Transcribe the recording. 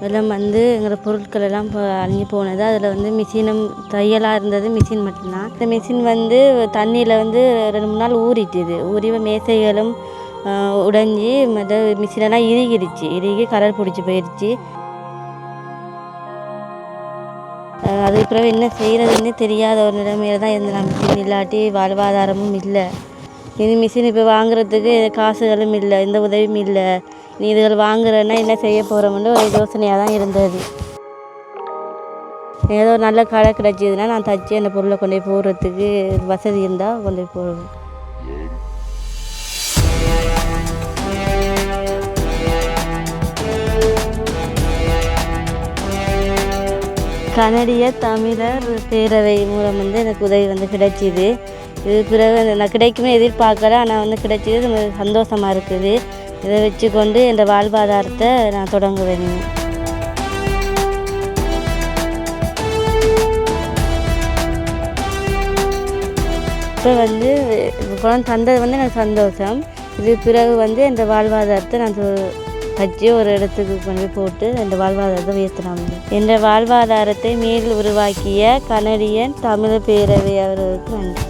வெள்ளம் வந்து எங்களோட பொருட்கள் எல்லாம் அழிஞ்சு போனது. அதில் வந்து மிஷினும் தையலாக இருந்தது, மிஷின் மட்டும்தான். இந்த மிஷின் வந்து தண்ணியில் வந்து 2-3 நாள் ஊறிட்டுது. ஊறி மேசைகளும் உடைஞ்சி மற்ற மிஷினெல்லாம் இறுகி கலர் பிடிச்சி போயிடுச்சு. அதுக்கு பிறகு என்ன செய்கிறதுன்னு தெரியாத ஒரு நிலைமையில தான் இருந்தேன். மிஷின் இல்லாட்டி வாழ்வாதாரமும் இல்லை. இது மிஷின் இப்போ வாங்குறதுக்கு காசுகளும் இல்லை, எந்த உதவியும் இல்லை. நீ இதுகள் வாங்குறேன்னா என்ன செய்ய போகிறோம்னு ஒரு யோசனையாக தான் இருந்தது. ஏதோ ஒரு நல்ல கடை கிடச்சிதுன்னா நான் தச்சு அந்த பொருளை கொண்டு போய் போடுறதுக்கு வசதி இருந்தால் கொண்டு போய் போடுவேன். கனடிய தமிழர் பேரவை மூலம் வந்து எனக்கு உதவி வந்து கிடைச்சிது. இது பிறகு நான் கிடைக்குமே எதிர்பார்க்கல, ஆனால் வந்து கிடைச்சிது. சந்தோஷமாக இருக்குது. இதை வச்சு கொண்டு இந்த வாழ்வாதாரத்தை நான் தொடங்குவேன். இப்போ வந்து குழந்தை தந்தது வந்து எனக்கு சந்தோஷம். இது பிறகு வந்து இந்த வாழ்வாதாரத்தை நான் தச்சு ஒரு இடத்துக்கு கொண்டு போட்டு இந்த வாழ்வாதாரத்தை உயர்த்தினாங்க. இந்த வாழ்வாதாரத்தை மேல் உருவாக்கிய கனடியன் தமிழ் பேரவை அவர்களுக்கு நன்றி.